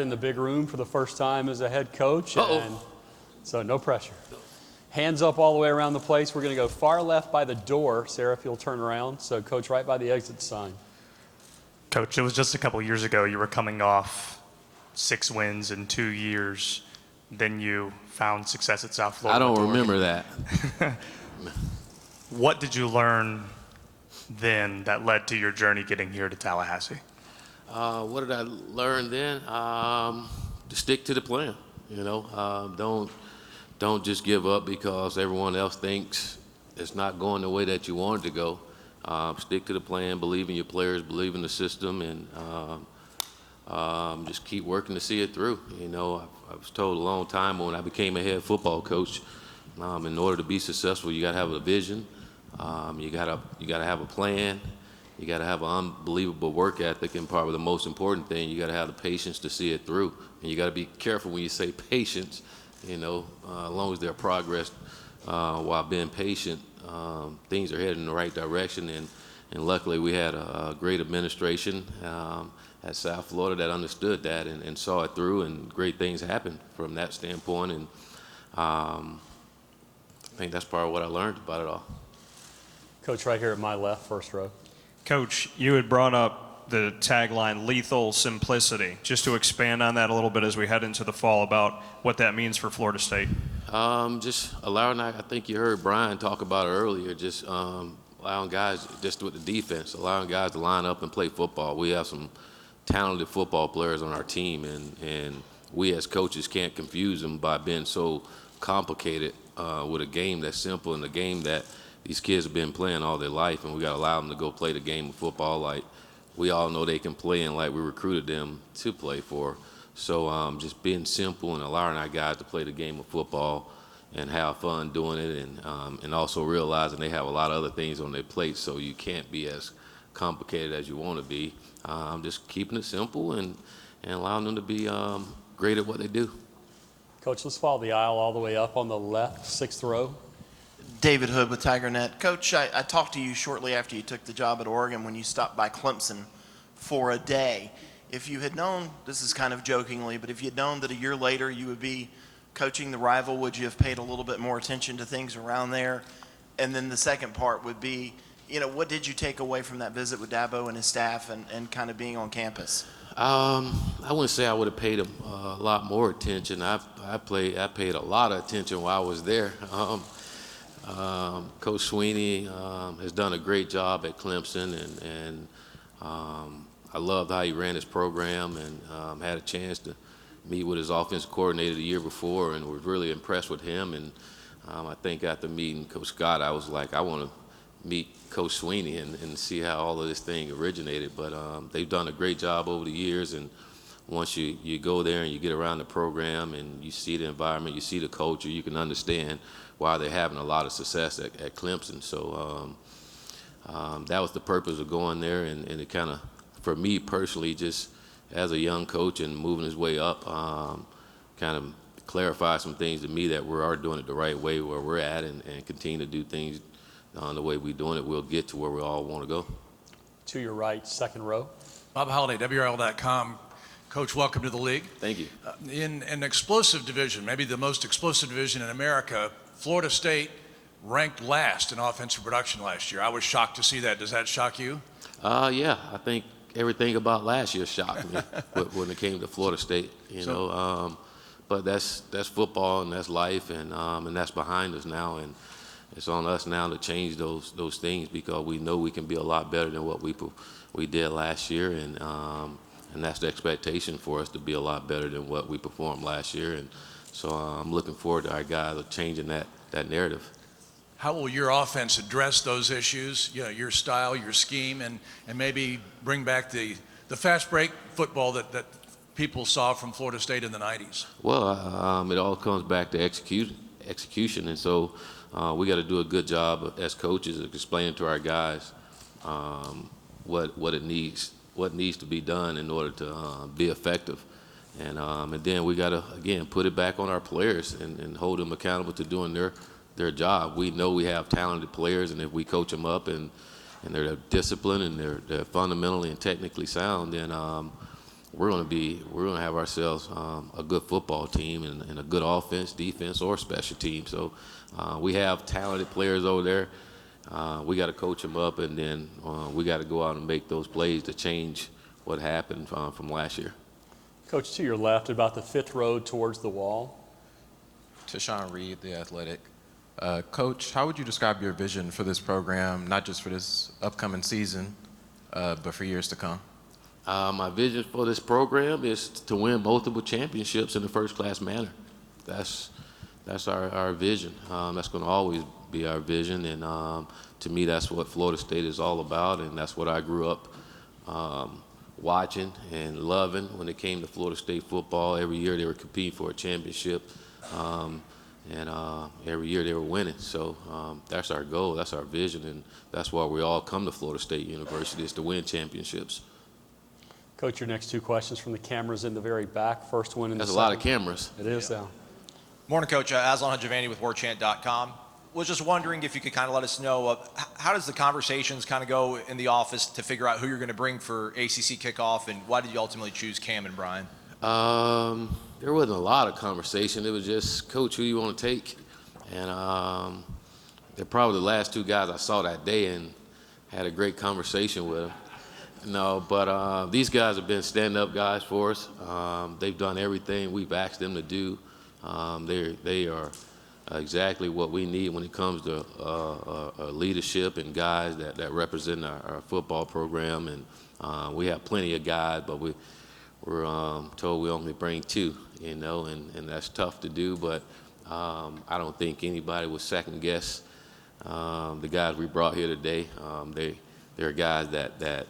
in the big room for the first time as a head coach, and so no pressure. Hands up all the way around the place. We're going to go far left by the door. Sarah, if you'll turn around. So, Coach, right by the exit sign. Coach, it was just a couple years ago. You were coming off 6 wins in 2 years. Then you found success at South Florida. I don't remember that. What did you learn then that led to your journey getting here to Tallahassee? What did I learn then? To stick to the plan. You know, don't just give up because everyone else thinks it's not going the way that you want it to go. Stick to the plan, believe in your players, believe in the system, and just keep working to see it through. You know, I was told a long time when I became a head football coach, in order to be successful, you got to have a vision, you got to have a plan, you got to have an unbelievable work ethic, and probably the most important thing, you got to have the patience to see it through. And you got to be careful when you say patience. You know, as long as there's progress while being patient, things are headed in the right direction. And luckily we had a great administration at South Florida that understood that and saw it through, and great things happened from that standpoint. And I think that's part of what I learned about it all. Coach, right here at my left, first row. Coach, you had brought up the tagline, lethal simplicity. Just to expand on that a little bit as we head into the fall about what that means for Florida State. Just allowing, I think you heard Brian talk about it earlier, just allowing guys, just with the defense, allowing guys to line up and play football. We have some talented football players on our team, and we as coaches can't confuse them by being so complicated with a game that's simple and a game that these kids have been playing all their life, and we got to allow them to go play the game of football like we all know they can play and like we recruited them to play for. So just being simple and allowing our guys to play the game of football and have fun doing it, and also realizing they have a lot of other things on their plate, so you can't be as complicated as you want to be. Just keeping it simple and allowing them to be great at what they do. Coach, let's follow the aisle all the way up on the left, 6th row. David Hood with Taggart. Coach, I talked to you shortly after you took the job at Oregon when you stopped by Clemson for a day. If you had known, this is kind of jokingly, but if you had known that a year later you would be coaching the rival, would you have paid a little bit more attention to things around there? And then the second part would be, you know, what did you take away from that visit with Dabo and his staff and kind of being on campus? I wouldn't say I would have paid him a lot more attention. I paid a lot of attention while I was there. Coach Sweeney has done a great job at Clemson, and I loved how he ran his program, and had a chance to meet with his offensive coordinator the year before, and was really impressed with him. And I think after meeting Coach Scott, I was like, I want to meet Coach Sweeney and see how all of this thing originated. But they've done a great job over the years, and once you go there and you get around the program and you see the environment, you see the culture, you can understand why they're having a lot of success at Clemson. So that was the purpose of going there, and it kind of, for me personally, just as a young coach and moving his way up, kind of clarified some things to me that we are doing it the right way where we're at, and continue to do things the way we're doing it. We'll get to where we all want to go. To your right, 2nd row. Bob Holliday, WRL.com. Coach, welcome to the league. Thank you. In an explosive division, maybe the most explosive division in America, Florida State ranked last in offensive production last year. I was shocked to see that. Does that shock you? Yeah, I think everything about last year shocked me when it came to Florida State. You know, but that's football and that's life, and that's behind us now, and it's on us now to change those things, because we know we can be a lot better than what we did last year, and that's the expectation for us, to be a lot better than what we performed last year. And so I'm looking forward to our guys changing that narrative. How will your offense address those issues, you know, your style, your scheme, and maybe bring back the fast break football that people saw from Florida State in the 90s? Well, it all comes back to execution, and so we got to do a good job as coaches of explaining to our guys what needs to be done in order to be effective. And then we got to, again, put it back on our players and hold them accountable to doing their job. We know we have talented players, and if we coach them up and they're disciplined and they're fundamentally and technically sound, then we're going to have ourselves a good football team and a good offense, defense, or special team. So we have talented players over there. We got to coach them up, and then we got to go out and make those plays to change what happened from last year. Coach, to your left, about the fifth row towards the wall. Tashawn Reed, The Athletic. Coach, how would you describe your vision for this program, not just for this upcoming season, but for years to come? My vision for this program is to win multiple championships in a first-class manner. That's our vision. That's going to always be our vision, and to me, that's what Florida State is all about, and that's what I grew up watching and loving when it came to Florida State football. Every year they were competing for a championship, and every year they were winning. So that's our goal, that's our vision, and that's why we all come to Florida State University, is to win championships. Coach, your next two questions from the cameras in the very back. First one in the That's a lot of cameras. It is, yeah. Morning, Coach. Aslan Javani with Warchant.com. Was just wondering if you could kind of let us know how does the conversations kind of go in the office to figure out who you're going to bring for ACC Kickoff, and why did you ultimately choose Cam and Brian? There wasn't a lot of conversation. It was just, Coach, who you want to take? And they're probably the last two guys I saw that day and had a great conversation with them. No, but these guys have been stand-up guys for us. They've done everything we've asked them to do. They are exactly what we need when it comes to leadership and guys that represent our football program. And we have plenty of guys, but we're told we only bring two, you know, and that's tough to do. But I don't think anybody would second guess the guys we brought here today. They're guys that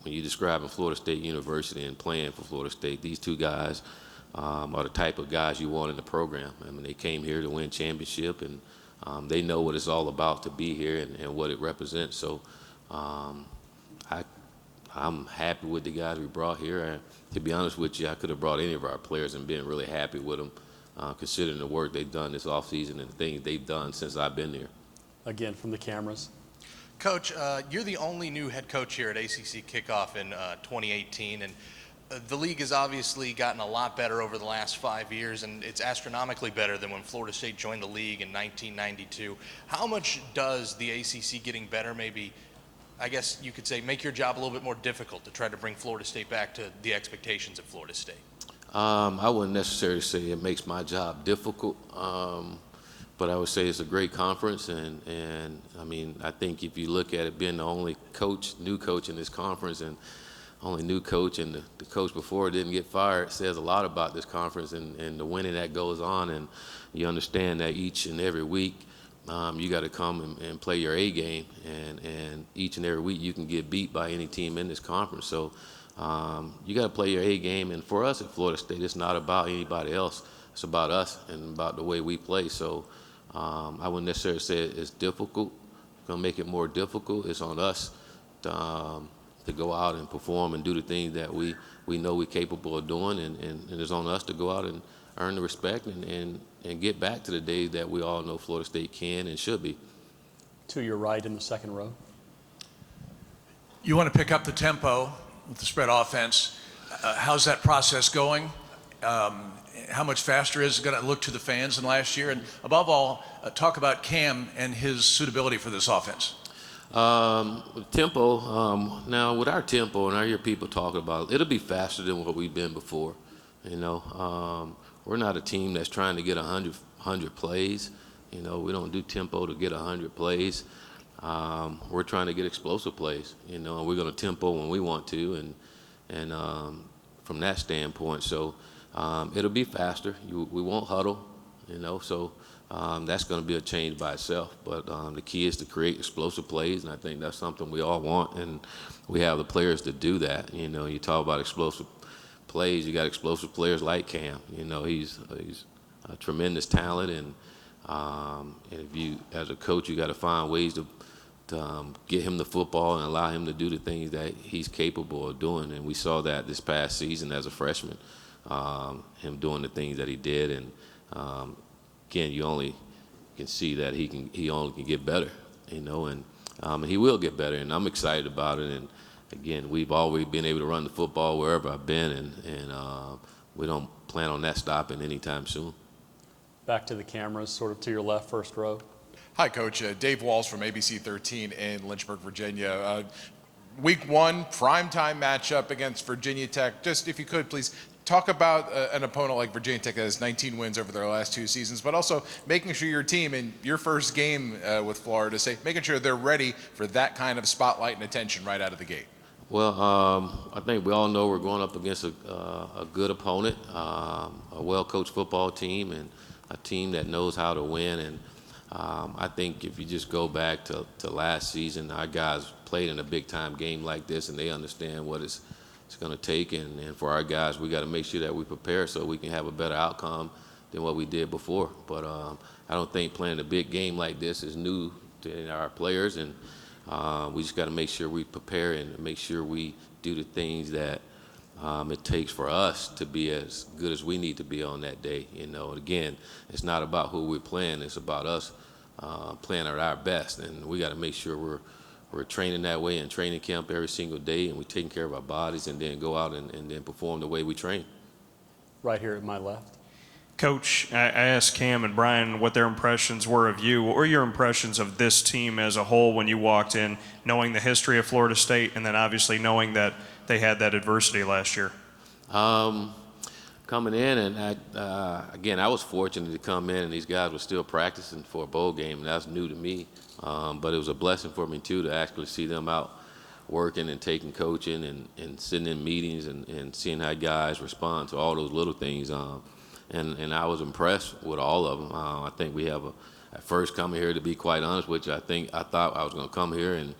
when you describe in Florida State University and playing for Florida State, these two guys are the type of guys you want in the program. I mean, they came here to win championship, and they know what it's all about to be here and what it represents. So I'm happy with the guys we brought here. To be honest with you, I could have brought any of our players and been really happy with them, considering the work they've done this offseason and the things they've done since I've been here. Again, from the cameras. Coach, you're the only new head coach here at ACC Kickoff in 2018, and the league has obviously gotten a lot better over the last 5 years, and it's astronomically better than when Florida State joined the league in 1992. How much does the ACC getting better maybe, I guess you could say, make your job a little bit more difficult to try to bring Florida State back to the expectations of Florida State? I wouldn't necessarily say it makes my job difficult. But I would say it's a great conference, and I mean, I think if you look at it being the only new coach in this conference, and only new coach, and the coach before didn't get fired, it says a lot about this conference and the winning that goes on. And you understand that each and every week you got to come and play your A game, and each and every week you can get beat by any team in this conference. So you got to play your A game, and for us at Florida State, it's not about anybody else. It's about us and about the way we play. So I wouldn't necessarily say it's difficult. It's going to make it more difficult. It's on us to go out and perform and do the things that we know we're capable of doing, and it's on us to go out and earn the respect and get back to the days that we all know Florida State can and should be. To your right in the second row. You want to pick up the tempo with the spread offense. How's that process going? How much faster is it going to look to the fans than last year? And above all, talk about Cam and his suitability for this offense. Tempo, now with our tempo, and I hear people talking about it, it'll be faster than what we've been before. You know, we're not a team that's trying to get 100 plays. You know, we don't do tempo to get 100 plays. We're trying to get explosive plays. You know, and we're going to tempo when we want to, and from that standpoint, so it'll be faster. We won't huddle. You know, so that's going to be a change by itself. But the key is to create explosive plays, and I think that's something we all want, and we have the players to do that. You know, you talk about explosive plays, you got explosive players like Cam. You know, he's a tremendous talent, and if you, as a coach, you got to find ways to get him the football and allow him to do the things that he's capable of doing. And we saw that this past season as a freshman, him doing the things that he did. And again, you only can see that he only can get better, you know, and he will get better. And I'm excited about it. again, we've always been able to run the football wherever I've been, and we don't plan on that stopping anytime soon. Back to the cameras, sort of to your left, first row. Hi, Coach. Dave Walsh from ABC 13 in Lynchburg, Virginia. Week 1, primetime matchup against Virginia Tech. Just if you could, please talk about an opponent like Virginia Tech that has 19 wins over their last 2 seasons, but also making sure your team in your first game with Florida State, making sure they're ready for that kind of spotlight and attention right out of the gate. Well, I think we all know we're going up against a good opponent, a well-coached football team, and a team that knows how to win. And I think if you just go back to last season, our guys played in a big-time game like this, and they understand what it's going to take. And for our guys, we got to make sure that we prepare so we can have a better outcome than what we did before. But I don't think playing a big game like this is new to our players, and we just got to make sure we prepare and make sure we do the things that it takes for us to be as good as we need to be on that day. You know, and again, it's not about who we're playing; it's about us playing at our best, and we got to make sure we're training that way in training camp every single day, and we're taking care of our bodies, and then go out and then perform the way we train. Right here at my left. Coach, I asked Cam and Brian what their impressions were of you. What were your impressions of this team as a whole when you walked in, knowing the history of Florida State, and then obviously knowing that they had that adversity last year? Coming in, and again, I was fortunate to come in, and these guys were still practicing for a bowl game, and that's new to me. But it was a blessing for me, too, to actually see them out working and taking coaching and sitting in meetings and seeing how guys respond to all those little things. And I was impressed with all of them. I think we have at first coming here, to be quite honest with you, I thought I was going to come here and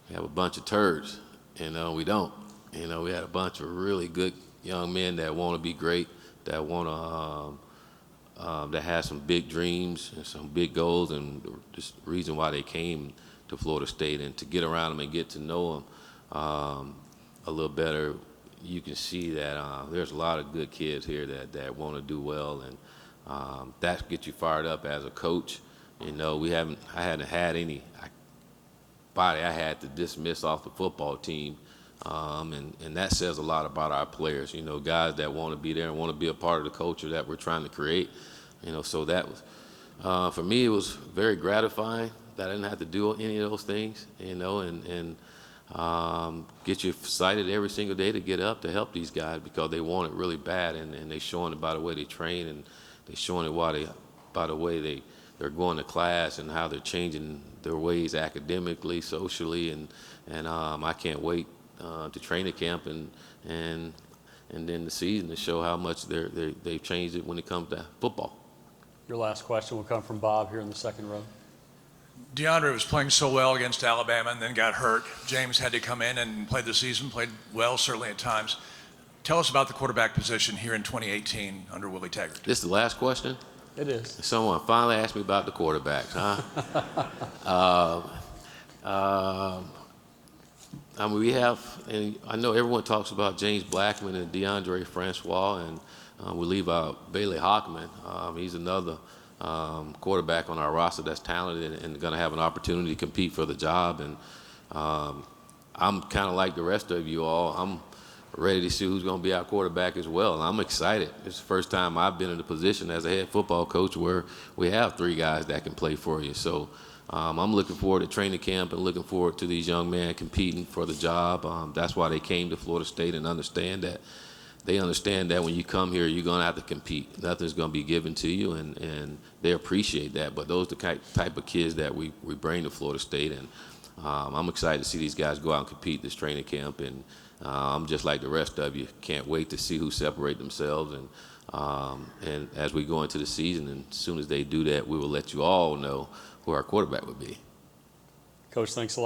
we have a bunch of turds. You know, we don't. You know, we had a bunch of really good young men that want to be great, that want to, that have some big dreams and some big goals, and just the reason why they came to Florida State. And to get around them and get to know them a little better, you can see that there's a lot of good kids here that want to do well, and that gets you fired up as a coach. You know, I hadn't had anybody I had to dismiss off the football team, and that says a lot about our players. You know, guys that want to be there and want to be a part of the culture that we're trying to create. You know, so that was for me, it was very gratifying that I didn't have to do any of those things. You know, and get you excited every single day to get up to help these guys because they want it really bad, and they're showing it by the way they train, and they're showing it by the way they're going to class and how they're changing their ways academically, socially, and I can't wait to training camp and then the season to show how much they've changed it when it comes to football. Your last question will come from Bob here in the second row. DeAndre was playing so well against Alabama and then got hurt. James had to come in and play the season, played well, certainly at times. Tell us about the quarterback position here in 2018 under Willie Taggart. This is the last question? It is. Someone finally asked me about the quarterbacks, huh? I mean, we have, and I know everyone talks about James Blackman and DeAndre Francois, and we leave out Bailey Hockman. He's another quarterback on our roster that's talented and going to have an opportunity to compete for the job. And I'm kind of like the rest of you all. I'm ready to see who's going to be our quarterback as well. And I'm excited. It's the first time I've been in a position as a head football coach where we have 3 guys that can play for you. So I'm looking forward to training camp and looking forward to these young men competing for the job. That's why they came to Florida State, and understand that they understand that when you come here, you're going to have to compete. Nothing's going to be given to you, and they appreciate that. But those are the type of kids that we bring to Florida State, and I'm excited to see these guys go out and compete this training camp. And I'm just like the rest of you, can't wait to see who separate themselves. And as we go into the season, and as soon as they do that, we will let you all know who our quarterback would be. Coach, thanks a lot.